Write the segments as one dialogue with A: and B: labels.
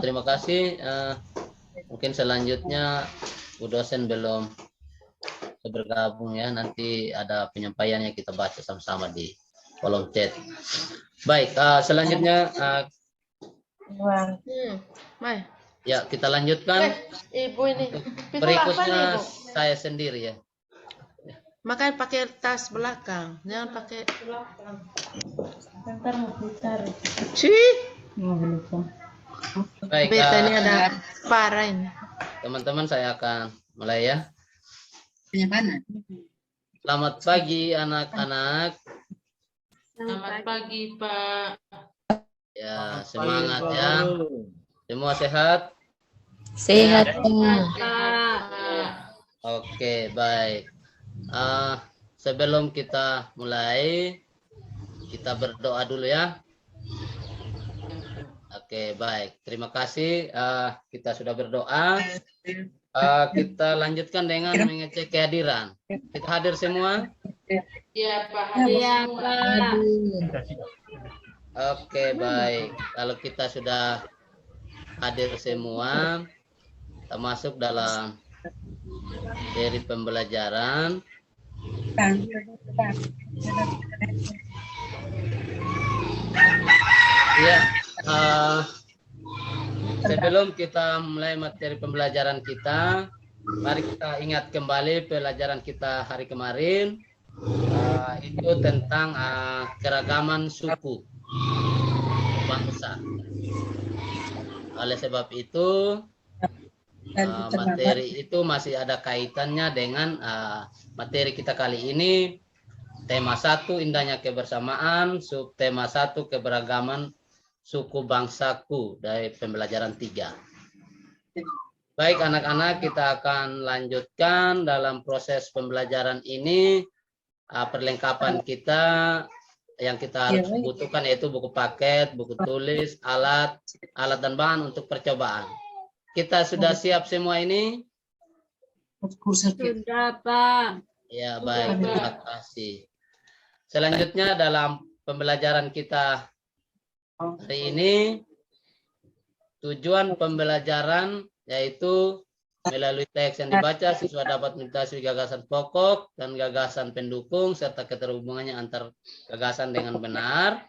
A: Terima kasih. Mungkin selanjutnya Bu dosen belum bergabung ya. Nanti ada penyampaiannya kita baca sama-sama di kolom chat. Baik, selanjutnya ya kita lanjutkan.
B: Ibu ini.
A: Berikutnya saya sendiri ya.
B: Makanya pakai tas belakang, jangan pakai belakang.
C: Ntar mau putar.
A: Baik,
B: Beta ini ada parah ini.
A: teman-teman saya akan mulai ya.
C: Penyebaran.
A: Selamat pagi anak-anak.
B: Selamat pagi, Pak.
A: Ya, semangat ya. Semua sehat?
C: Sehat,
B: Pak.
A: Oke, baik. Sebelum kita mulai, kita berdoa dulu ya. Oke, baik. Terima kasih. Kita sudah berdoa. Kita lanjutkan dengan mengecek kehadiran. Kita hadir semua?
B: Iya, Pak. Iya, Pak.
A: Oke, baik. Kalau kita sudah hadir semua, kita masuk dalam seri pembelajaran. Ya, sebelum kita mulai materi pembelajaran kita, mari kita ingat kembali pelajaran kita hari kemarin. Itu tentang keragaman suku bangsa. Oleh sebab itu, materi itu masih ada kaitannya dengan materi kita kali ini. Tema 1 indahnya kebersamaan, subtema 1 keberagaman suku bangsaku dari pembelajaran 3. Baik anak-anak, kita akan lanjutkan dalam proses pembelajaran ini. Perlengkapan kita yang kita harus butuhkan yaitu buku paket, buku tulis, alat dan bahan untuk percobaan. Kita sudah siap semua ini?
C: Sudah, Pak.
A: Ya, baik. Terima kasih. Selanjutnya dalam pembelajaran kita hari ini, tujuan pembelajaran yaitu melalui teks yang dibaca, siswa dapat mengetahui gagasan pokok dan gagasan pendukung serta keterhubungannya antar gagasan dengan benar.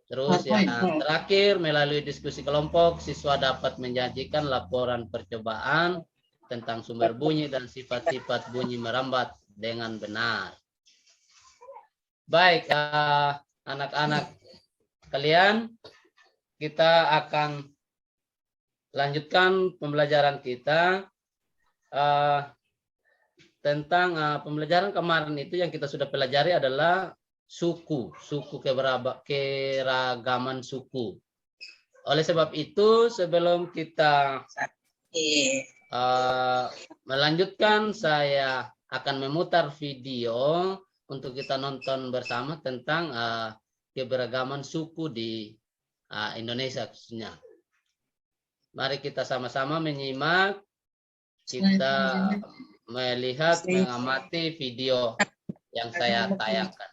A: Terus yang terakhir, melalui diskusi kelompok, siswa dapat menjanjikan laporan percobaan tentang sumber bunyi dan sifat-sifat bunyi merambat dengan benar. Baik, anak-anak kalian, kita akan lanjutkan pembelajaran kita tentang pembelajaran kemarin itu yang kita sudah pelajari adalah suku keragaman suku. Oleh sebab itu, sebelum kita melanjutkan, saya akan memutar video untuk kita nonton bersama tentang keberagaman suku di Indonesia khususnya. Mari kita sama-sama menyimak, kita melihat, mengamati video yang saya tayangkan.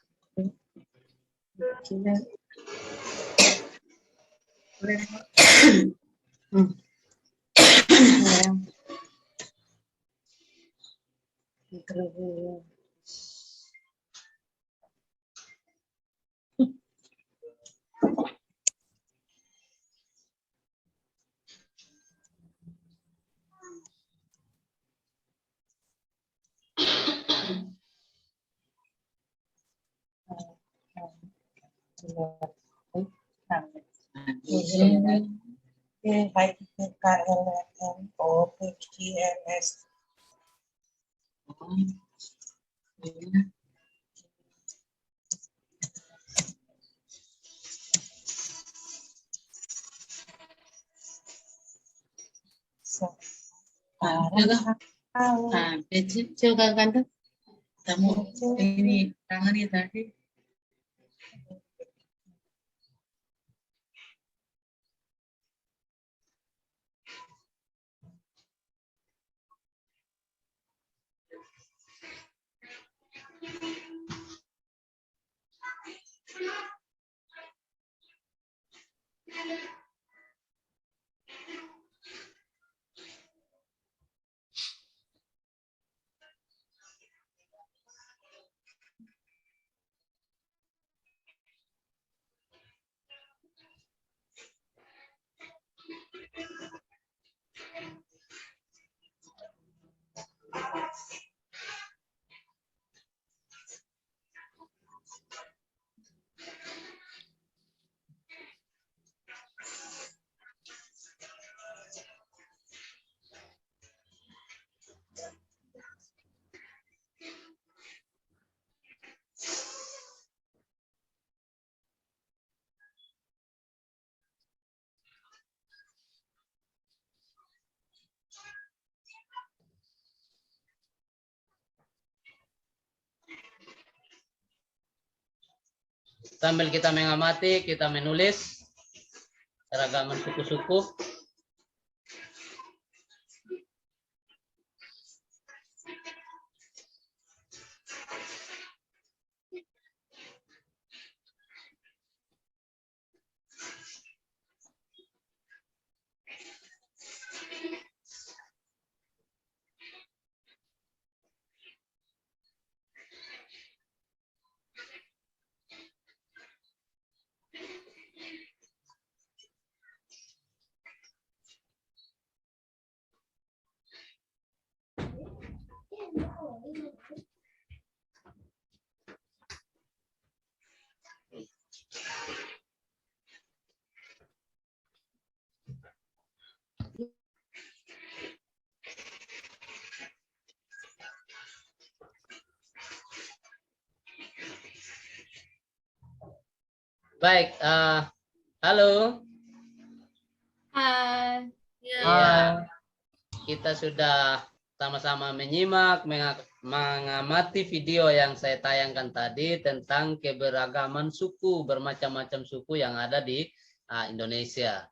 C: Coba kan tuh, kamu ini tangannya tadi.
A: Sambil kita mengamati, kita menulis keragaman suku-suku. Baik, halo.
D: Hai.
A: Iya, kita sudah sama-sama menyimak, mengamati video yang saya tayangkan tadi tentang keberagaman suku, bermacam-macam suku yang ada di Indonesia.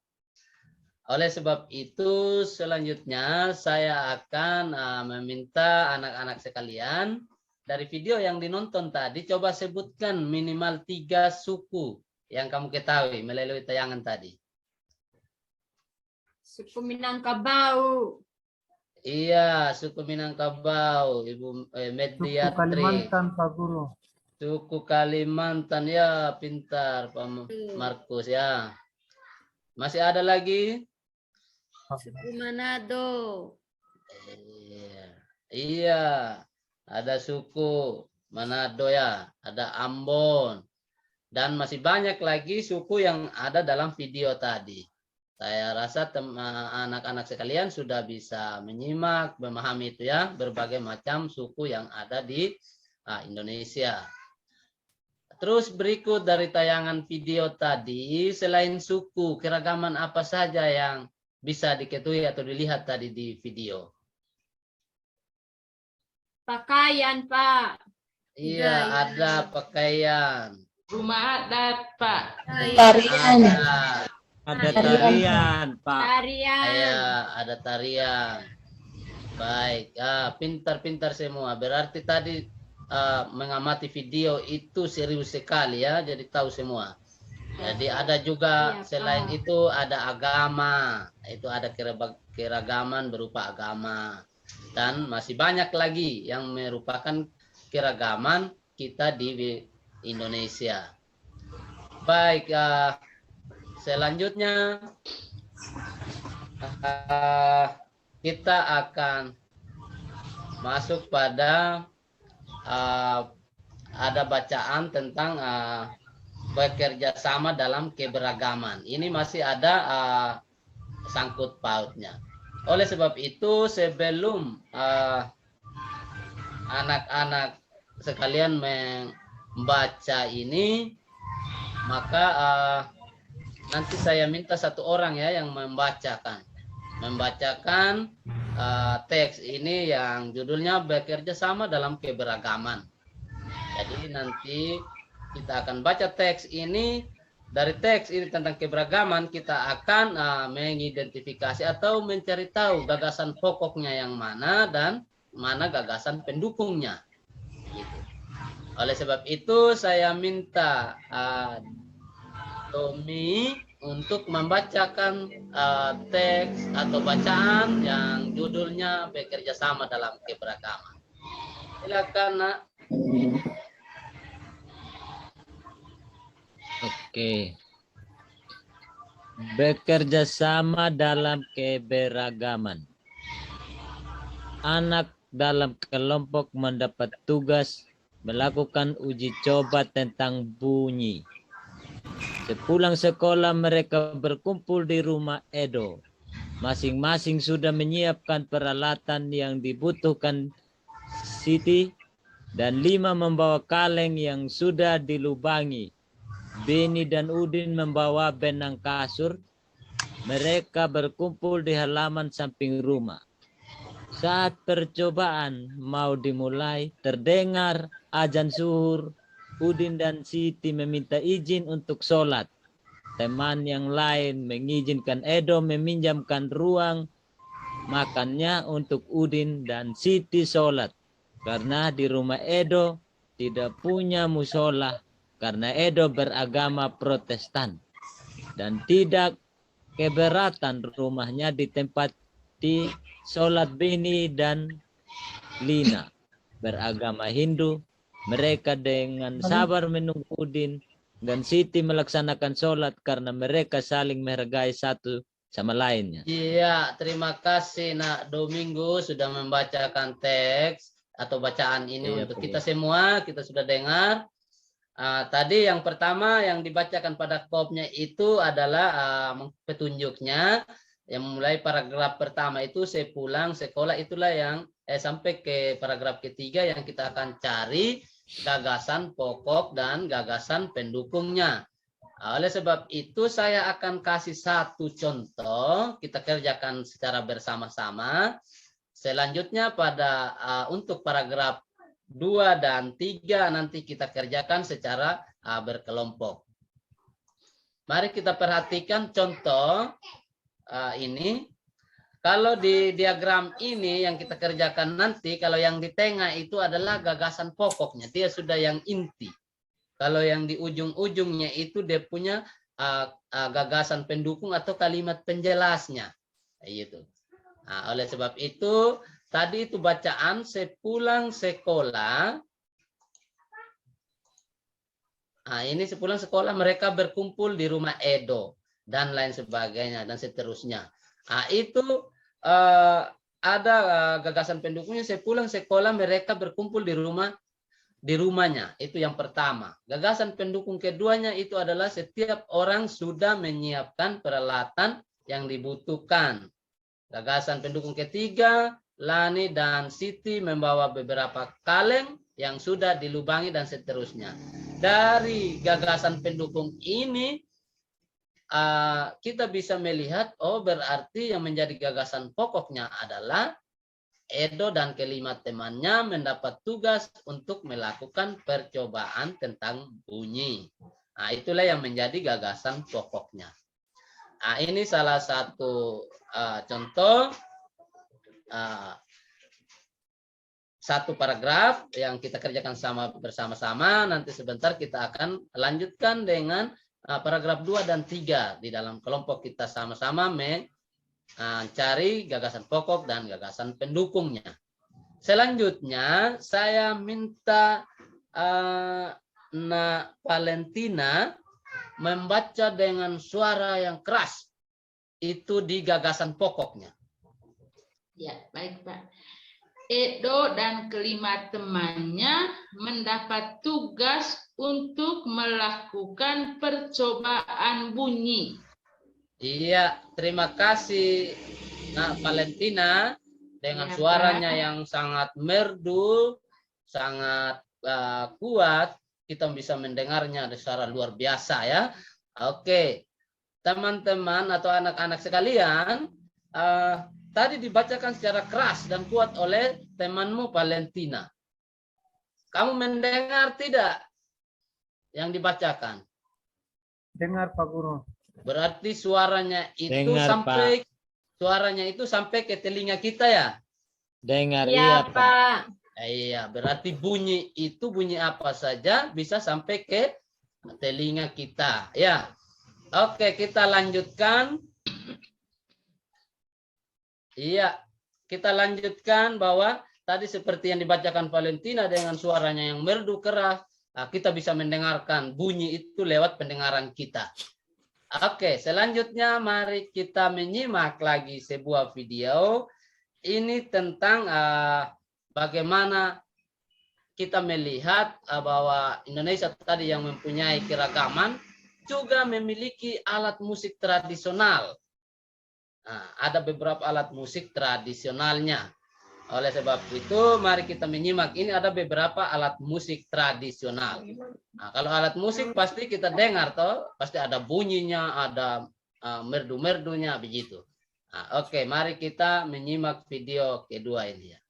A: Oleh sebab itu, selanjutnya saya akan meminta anak-anak sekalian dari video yang dinonton tadi, coba sebutkan minimal 3 suku yang kamu ketahui melalui tayangan tadi.
D: Suku Minangkabau.
A: Iya, suku Minangkabau, Ibu
E: Suku
A: Mediatri.
E: Kalimantan, Pak Guru.
A: Suku Kalimantan, ya pintar Pak Markus ya. Masih ada lagi?
D: Suku Manado.
A: Iya, ada suku Manado ya, ada Ambon. Dan masih banyak lagi suku yang ada dalam video tadi. Saya rasa anak-anak sekalian sudah bisa menyimak, memahami itu ya, berbagai macam suku yang ada di Indonesia. Terus berikut dari tayangan video tadi, selain suku, keragaman apa saja yang bisa diketahui atau dilihat tadi di video?
D: Pakaian, Pak.
A: Iya, ada pakaian.
B: Rumah adat, Pak.
F: Tarian.
E: Ada tarian, Pak.
D: Tarian.
A: Iya, ada tarian. Baik, pintar-pintar semua. Berarti tadi mengamati video itu serius sekali ya, jadi tahu semua. Jadi ada juga selain itu ada agama, itu ada keragaman berupa agama. Dan masih banyak lagi yang merupakan keragaman kita di Indonesia. Baik, selanjutnya kita akan masuk pada ada bacaan tentang bekerja sama dalam keberagaman. Ini masih ada sangkut pautnya. Oleh sebab itu, sebelum anak-anak sekalian membaca ini, maka nanti saya minta satu orang ya yang membacakan teks ini yang judulnya bekerja sama dalam keberagaman. Jadi nanti kita akan baca teks ini. Dari teks ini tentang keberagaman kita akan mengidentifikasi atau mencari tahu gagasan pokoknya yang mana dan mana gagasan pendukungnya. Gitu. Oleh sebab itu saya minta Tommy untuk membacakan teks atau bacaan yang judulnya bekerja sama dalam keberagaman. Silakan, Nak.
G: Oke. Bekerja sama dalam keberagaman. Anak dalam kelompok mendapat tugas melakukan uji coba tentang bunyi. Sepulang sekolah mereka berkumpul di rumah Edo. Masing-masing sudah menyiapkan peralatan yang dibutuhkan Siti dan 5 membawa kaleng yang sudah dilubangi. Beni dan Udin membawa benang kasur. Mereka berkumpul di halaman samping rumah. Saat percobaan mau dimulai, terdengar azan zuhur Udin dan Siti meminta izin untuk sholat. Teman yang lain mengizinkan Edo meminjamkan ruang makannya untuk Udin dan Siti sholat. Karena di rumah Edo tidak punya musola karena Edo beragama Protestan. Dan tidak keberatan rumahnya ditempati sholat Beni dan Lina. Beragama Hindu, mereka dengan sabar menunggu Udin dan Siti melaksanakan sholat karena mereka saling menghargai satu sama lainnya.
A: Iya, terima kasih Nak Domingo sudah membacakan teks atau bacaan ini
G: Iya,
A: untuk
G: Pak.
A: kita semua. Kita sudah dengar. Tadi yang pertama yang dibacakan pada kopnya itu adalah petunjuknya. Yang mulai paragraf pertama itu sepulang sekolah, itulah yang sampai ke paragraf ketiga yang kita akan cari gagasan pokok dan gagasan pendukungnya. Oleh sebab itu saya akan kasih satu contoh, kita kerjakan secara bersama-sama. Selanjutnya pada untuk paragraf 2 dan 3 nanti kita kerjakan secara berkelompok. Mari kita perhatikan contoh ini. Kalau di diagram ini yang kita kerjakan nanti, kalau yang di tengah itu adalah gagasan pokoknya, dia sudah yang inti. Kalau yang di ujung-ujungnya itu dia punya gagasan pendukung atau kalimat penjelasnya. Gitu. Oleh sebab itu, tadi itu bacaan sepulang sekolah. Ini sepulang sekolah mereka berkumpul di rumah Edo dan lain sebagainya dan seterusnya. Itu ada gagasan pendukungnya sepulang sekolah mereka berkumpul di rumahnya. Itu yang pertama. Gagasan pendukung keduanya itu adalah setiap orang sudah menyiapkan peralatan yang dibutuhkan. Gagasan pendukung ketiga, Lani dan Siti membawa beberapa kaleng yang sudah dilubangi dan seterusnya. Dari gagasan pendukung ini kita bisa melihat, berarti yang menjadi gagasan pokoknya adalah Edo dan kelima temannya mendapat tugas untuk melakukan percobaan tentang bunyi. Itulah yang menjadi gagasan pokoknya. Ini salah satu contoh satu paragraf yang kita kerjakan bersama-sama. Nanti sebentar kita akan lanjutkan dengan paragraf 2 dan 3 di dalam kelompok kita sama-sama mencari gagasan pokok dan gagasan pendukungnya. Selanjutnya saya minta Nak Valentina membaca dengan suara yang keras itu di gagasan pokoknya.
F: Ya, baik Pak. Edo dan kelima temannya mendapat tugas untuk melakukan percobaan bunyi.
A: Iya, terima kasih Nak Valentina dengan
F: Ya,
A: suaranya
F: Pak.
A: yang sangat merdu, sangat kuat. Kita bisa mendengarnya secara luar biasa ya. Oke, teman-teman atau anak-anak sekalian, tadi dibacakan secara keras dan kuat oleh temanmu Valentina. Kamu mendengar tidak yang dibacakan?
E: Dengar Pak Guru.
A: Berarti suaranya itu
G: Dengar,
A: suaranya itu sampai ke telinga kita ya?
G: Dengar,
D: Iya,
G: iya Pak.
D: Pak.
A: Iya, berarti bunyi itu bunyi apa saja bisa sampai ke telinga kita. Ya. Oke, kita lanjutkan. Iya, kita lanjutkan bahwa tadi seperti yang dibacakan Valentina dengan suaranya yang merdu keras, kita bisa mendengarkan bunyi itu lewat pendengaran kita. Oke, selanjutnya mari kita menyimak lagi sebuah video. Ini tentang bagaimana kita melihat bahwa Indonesia tadi yang mempunyai keragaman juga memiliki alat musik tradisional. Ada beberapa alat musik tradisionalnya. Oleh sebab itu, mari kita menyimak. Ini ada beberapa alat musik tradisional. Kalau alat musik pasti kita dengar, toh, pasti ada bunyinya, ada merdu-merdunya, begitu. Oke, mari kita menyimak video kedua ini ya.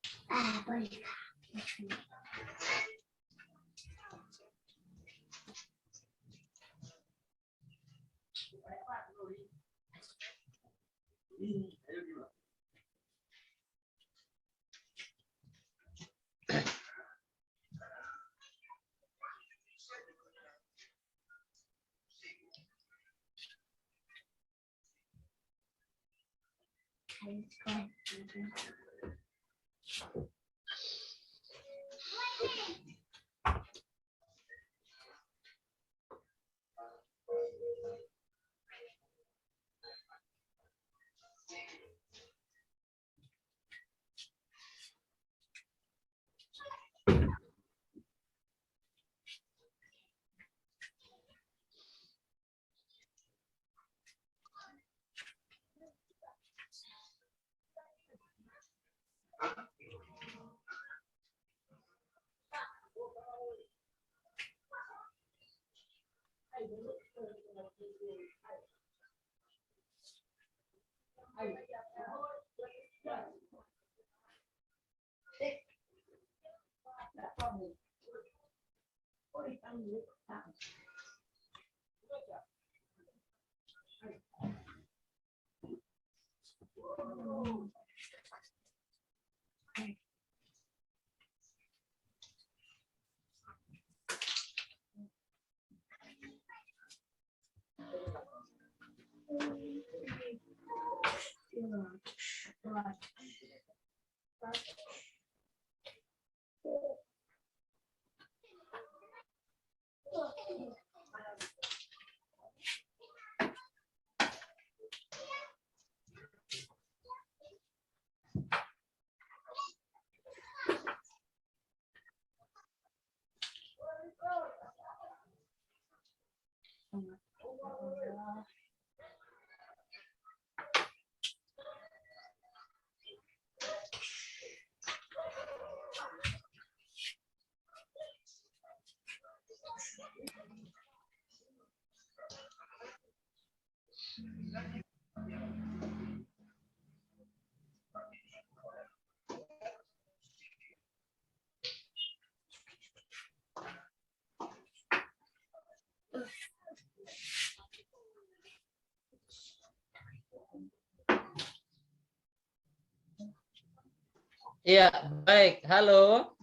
A: Iya, baik. Halo.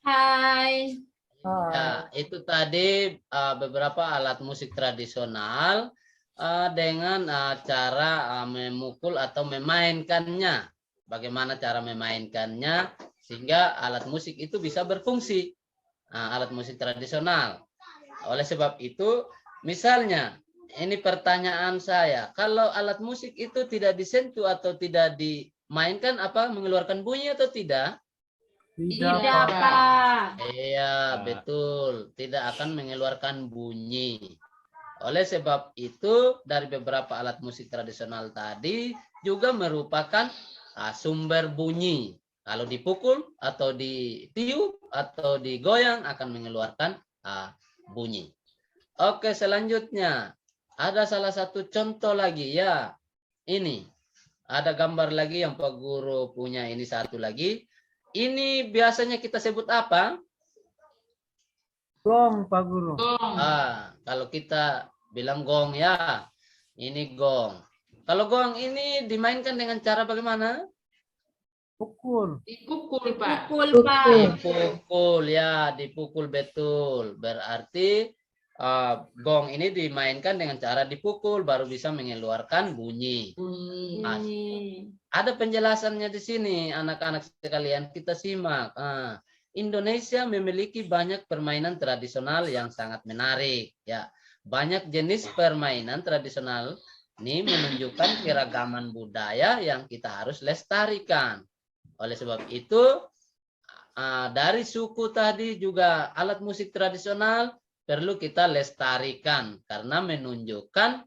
D: Hai.
A: Ya, itu tadi beberapa alat musik tradisional dengan cara memukul atau memainkannya. Bagaimana cara memainkannya sehingga alat musik itu bisa berfungsi. Alat musik tradisional. Oleh sebab itu, misalnya, ini pertanyaan saya, kalau alat musik itu tidak disentuh atau tidak dimainkan, apa mengeluarkan bunyi atau tidak?
D: Tidak, Pak.
A: Iya, betul. Tidak akan mengeluarkan bunyi. Oleh sebab itu, dari beberapa alat musik tradisional tadi juga merupakan sumber bunyi. Kalau dipukul atau ditiup atau digoyang akan mengeluarkan bunyi. Oke, selanjutnya ada salah satu contoh lagi ya. Ini ada gambar lagi yang Pak Guru punya, ini satu lagi. Ini biasanya kita sebut apa?
E: Gong, Pak Guru.
F: Gong.
A: Kalau kita bilang gong ya. Ini gong. Kalau gong ini dimainkan dengan cara bagaimana?
E: Pukul.
F: Dipukul, Pak.
D: Pukul, Pak.
A: Dipukul ya, dipukul betul. Berarti gong ini dimainkan dengan cara dipukul baru bisa mengeluarkan bunyi.
D: Bunyi.
A: Ada penjelasannya di sini, anak-anak sekalian, kita simak. Indonesia memiliki banyak permainan tradisional yang sangat menarik. Ya, banyak jenis permainan tradisional ini menunjukkan keragaman budaya yang kita harus lestarikan. Oleh sebab itu, dari suku tadi juga alat musik tradisional perlu kita lestarikan karena menunjukkan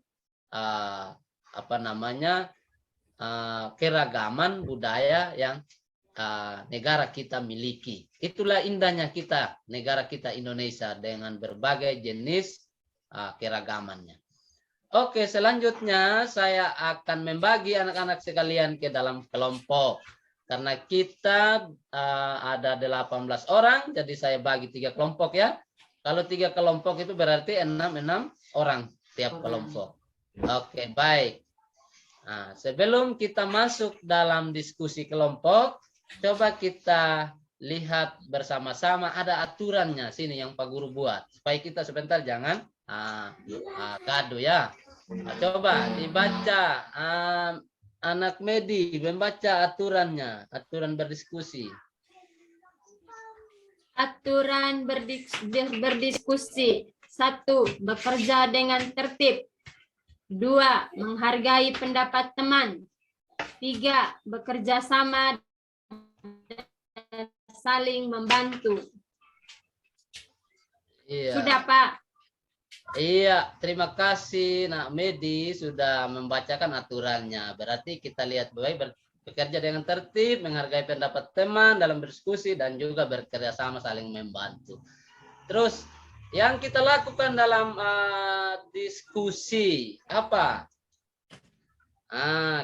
A: keragaman budaya yang negara kita miliki. Itulah indahnya kita, negara kita Indonesia dengan berbagai jenis keragamannya. Oke, selanjutnya saya akan membagi anak-anak sekalian ke dalam kelompok. Karena kita ada 18 orang, jadi saya bagi 3 kelompok ya. Kalau 3 kelompok itu berarti 6 orang tiap kelompok. Oke, baik. Nah, sebelum kita masuk dalam diskusi kelompok, coba kita lihat bersama-sama ada aturannya sini yang Pak Guru buat. Supaya kita sebentar jangan gaduh ya. Nah, coba dibaca, anak Medi membaca aturannya, aturan berdiskusi.
D: Aturan berdiskusi. 1. Bekerja dengan tertib. 2. Menghargai pendapat teman. 3. Bekerja sama dan saling membantu.
A: Iya.
D: Sudah, Pak.
A: Iya, terima kasih Nak Medi sudah membacakan aturannya. Berarti kita lihat baik bekerja dengan tertib, menghargai pendapat teman dalam berdiskusi dan juga bekerja sama saling membantu. Terus yang kita lakukan dalam diskusi apa?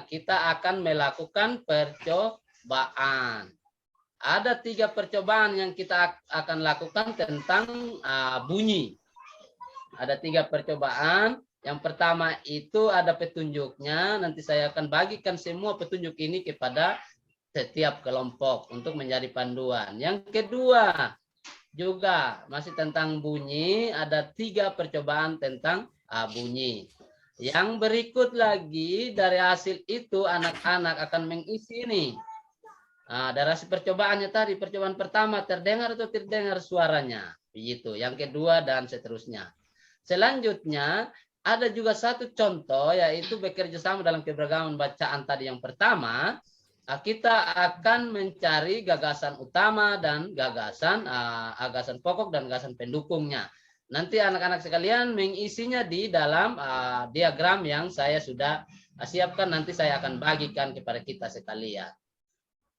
A: Kita akan melakukan percobaan. Ada 3 percobaan yang kita akan lakukan tentang bunyi. Ada 3 percobaan. Yang pertama itu ada petunjuknya. Nanti saya akan bagikan semua petunjuk ini kepada setiap kelompok untuk menjadi panduan. Yang kedua juga masih tentang bunyi. Ada 3 percobaan tentang bunyi. Yang berikut lagi dari hasil itu anak-anak akan mengisi ini. Dari hasil percobaannya tadi, percobaan pertama terdengar atau tidak dengar suaranya. Begitu. Yang kedua dan seterusnya. Selanjutnya ada juga satu contoh yaitu bekerja sama dalam keberagaman bacaan tadi yang pertama. Kita akan mencari gagasan utama dan gagasan pokok dan gagasan pendukungnya. Nanti anak-anak sekalian mengisinya di dalam diagram yang saya sudah siapkan. Nanti saya akan bagikan kepada kita sekalian.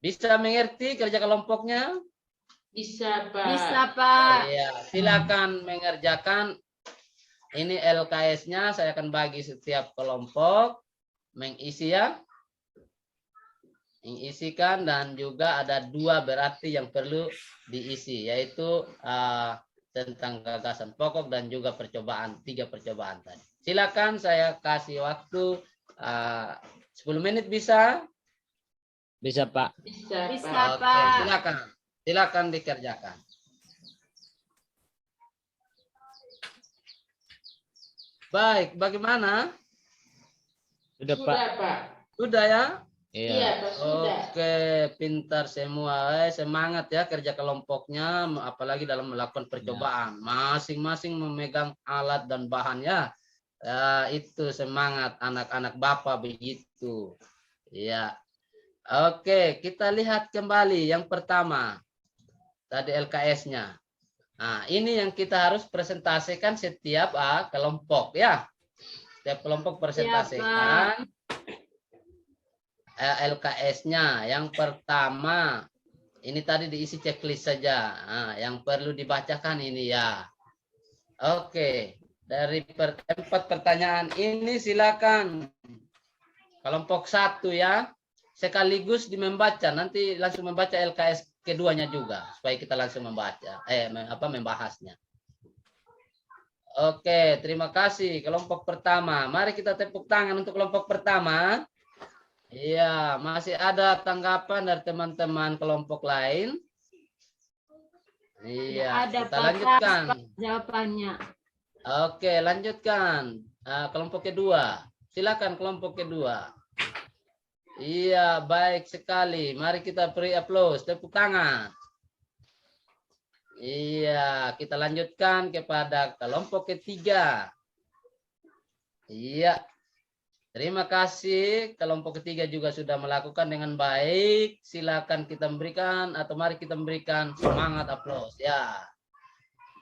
A: Bisa mengerti kerja kelompoknya?
F: Bisa, Pak.
D: Bisa, Pak.
A: Iya, silakan mengerjakan. Ini LKS-nya saya akan bagi setiap kelompok mengisi ya. Mengisikan dan juga ada 2 berarti yang perlu diisi yaitu tentang gagasan pokok dan juga percobaan 3 percobaan tadi. Silakan saya kasih waktu 10 menit bisa?
G: Bisa, Pak.
F: Bisa,
D: Bisa,
F: Pak.
A: Oke,
D: Pak.
A: silakan. Silakan dikerjakan. Baik, bagaimana?
G: Sudah, Pak.
F: Sudah, Pak.
A: Sudah ya?
G: Iya.
F: Iya, Pak, sudah.
A: Oke, pintar semua. Semangat ya kerja kelompoknya, apalagi dalam melakukan percobaan. Masing-masing memegang alat dan bahan ya. Itu semangat anak-anak Bapak begitu. Ya. Oke, kita lihat kembali yang pertama. Tadi LKS-nya. Nah, ini yang kita harus presentasikan setiap kelompok ya. Setiap kelompok presentasikan LKS-nya. Yang pertama, ini tadi diisi checklist saja. Nah, yang perlu dibacakan ini ya. Oke, dari 4 pertanyaan ini silakan kelompok 1 ya. Sekaligus membaca, nanti langsung membaca LKS keduanya juga supaya kita langsung membaca membahasnya. Oke, terima kasih kelompok pertama. Mari kita tepuk tangan untuk kelompok pertama. Iya, masih ada tanggapan dari teman-teman kelompok lain? Iya,
D: Ada,
A: kita
D: Pak,
A: lanjutkan.
D: jawabannya.
A: Oke, lanjutkan. Kelompok kedua. Silakan kelompok kedua. Iya, baik sekali. Mari kita beri aplaus, tepuk tangan. Iya, kita lanjutkan kepada kelompok ketiga. Iya. Terima kasih. Kelompok ketiga juga sudah melakukan dengan baik. Silakan kita memberikan atau mari kita memberikan semangat aplaus ya.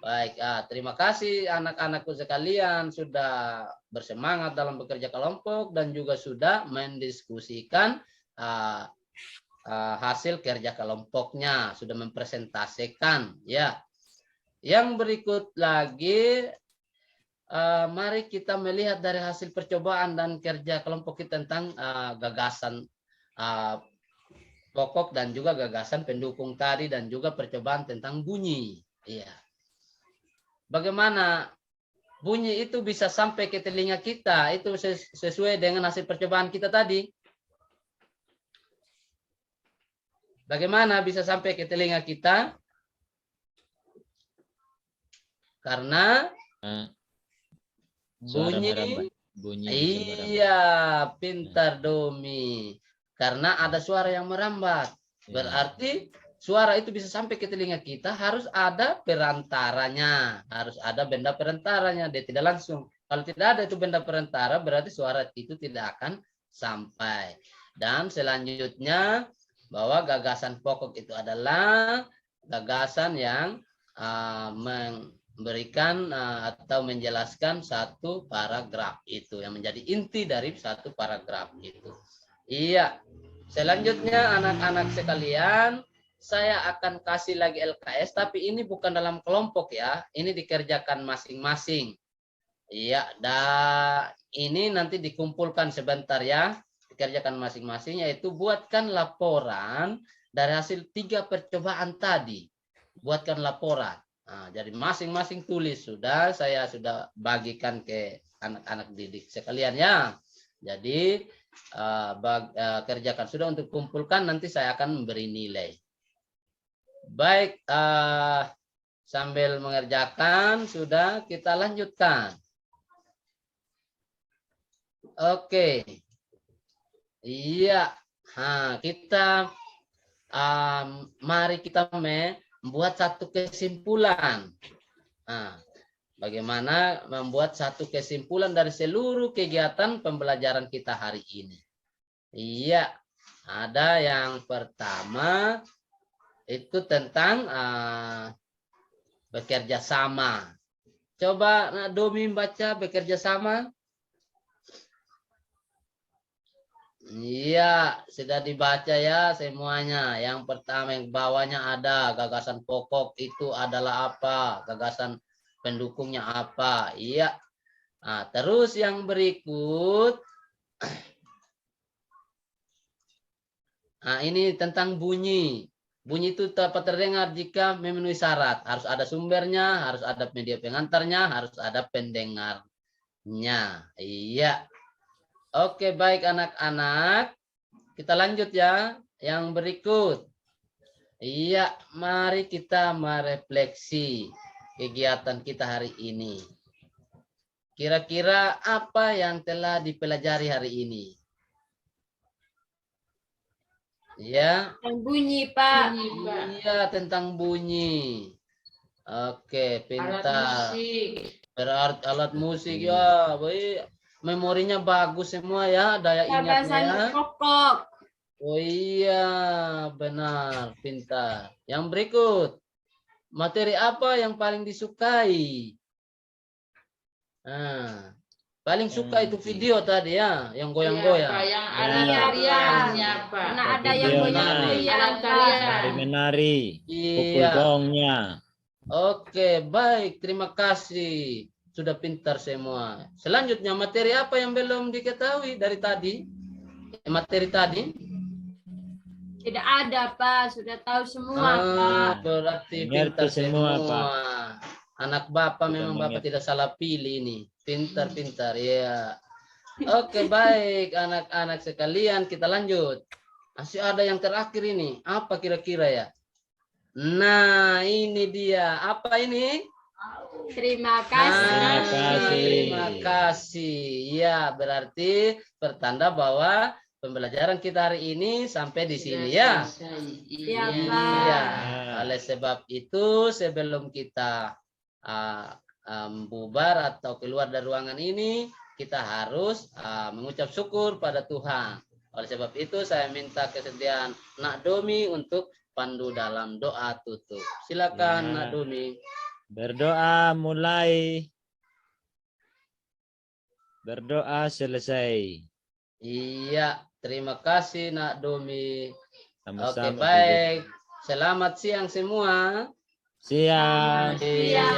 A: Baik, terima kasih anak-anakku sekalian sudah bersemangat dalam bekerja kelompok dan juga sudah mendiskusikan hasil kerja kelompoknya, sudah mempresentasikan ya. Yang berikut lagi, mari kita melihat dari hasil percobaan dan kerja kelompok kita tentang gagasan pokok dan juga gagasan pendukung tadi dan juga percobaan tentang bunyi. Iya. Bagaimana bunyi itu bisa sampai ke telinga kita. Itu sesuai dengan hasil percobaan kita tadi. Bagaimana bisa sampai ke telinga kita? Karena
G: Suara
A: bunyi.
G: merambat. Bunyi bisa merambat.
A: Iya, pintar Domi. Karena ada suara yang merambat.
G: Ya.
A: Berarti suara itu bisa sampai ke telinga kita, harus ada perantaranya. Harus ada benda perantaranya. Dia tidak langsung. Kalau tidak ada itu benda perantara, berarti suara itu tidak akan sampai. Dan selanjutnya, bahwa gagasan pokok itu adalah gagasan yang memberikan atau menjelaskan satu paragraf itu, yang menjadi inti dari satu paragraf itu. Iya. Selanjutnya anak-anak sekalian, saya akan kasih lagi LKS, tapi ini bukan dalam kelompok ya. Ini dikerjakan masing-masing. Iya, ini nanti dikumpulkan sebentar ya. Dikerjakan masing-masing, yaitu buatkan laporan dari hasil 3 percobaan tadi. Buatkan laporan. Nah, jadi masing-masing tulis. Saya sudah bagikan ke anak-anak didik sekalian ya. Jadi kerjakan sudah untuk kumpulkan, nanti saya akan memberi nilai. Baik, sambil mengerjakan sudah, kita lanjutkan. Oke. Iya. Kita mari kita membuat satu kesimpulan. Bagaimana membuat satu kesimpulan dari seluruh kegiatan pembelajaran kita hari ini. Iya, ada yang pertama itu tentang bekerja sama. Coba Domi baca bekerja sama. Iya, sudah dibaca ya semuanya. Yang pertama yang bawahnya ada gagasan pokok itu adalah apa? Gagasan pendukungnya apa? Iya. Terus yang berikut. Ini tentang bunyi. Bunyi itu dapat terdengar jika memenuhi syarat. Harus ada sumbernya, harus ada media pengantarnya, harus ada pendengarnya. Iya. Oke, baik anak-anak. Kita lanjut ya. Yang berikut. Iya, mari kita merefleksi kegiatan kita hari ini. Kira-kira apa yang telah dipelajari hari ini? Ya.
D: Yang bunyi, Pak.
F: Bunyi, Pak.
A: Iya, tentang bunyi. Oke,
F: Alat
A: pintar.
F: musik.
A: Berarti alat musik ya, baik. Memorinya bagus semua ya, daya ingatnya
D: Gagasan
A: ya.
D: pokok.
A: Oh iya, benar, pintar. Yang berikut, materi apa yang paling disukai? Paling suka itu video tadi ya, yang
F: Iya, Pak,
A: goyang-goyang.
F: yang alat
D: Iya,
F: tariannya, Pak.
D: Karena ada yang
G: Video
D: goyang-goyang,
F: alat
D: Pak.
F: tarian.
G: Mari menari. Pukul
A: Iya.
G: gongnya.
A: Oke, baik. Terima kasih. Sudah pintar semua. Selanjutnya, materi apa yang belum diketahui dari tadi? Materi tadi?
D: Tidak ada, Pak. Sudah tahu semua, Pak.
A: Berarti
G: Mengerti
A: pintar semua,
G: semua, Pak.
A: Anak Bapak
G: Sudah
A: memang Bapak
G: mengerti.
A: tidak salah pilih ini. Pintar-pintar, ya. Oke, baik anak-anak sekalian, kita lanjut. Masih ada yang terakhir ini. Apa kira-kira ya? Nah, ini dia. Apa ini?
D: Terima kasih.
G: Terima kasih.
A: Terima kasih. Ya, berarti pertanda bahwa pembelajaran kita hari ini sampai di sini ya.
D: Iya, Pak.
A: Iya. Oleh sebab itu, sebelum kita bubar atau keluar dari ruangan ini, kita harus mengucap syukur pada Tuhan. Oleh sebab itu, saya minta kesediaan Nak Domi untuk pandu dalam doa tutup. Silakan
G: Ya.
A: Nak Domi.
G: Berdoa mulai. Berdoa selesai.
A: Iya, terima kasih Nak Domi. Oke,
G: Sama-sama.
A: baik. Selamat siang semua.
G: Siang.
A: Iya.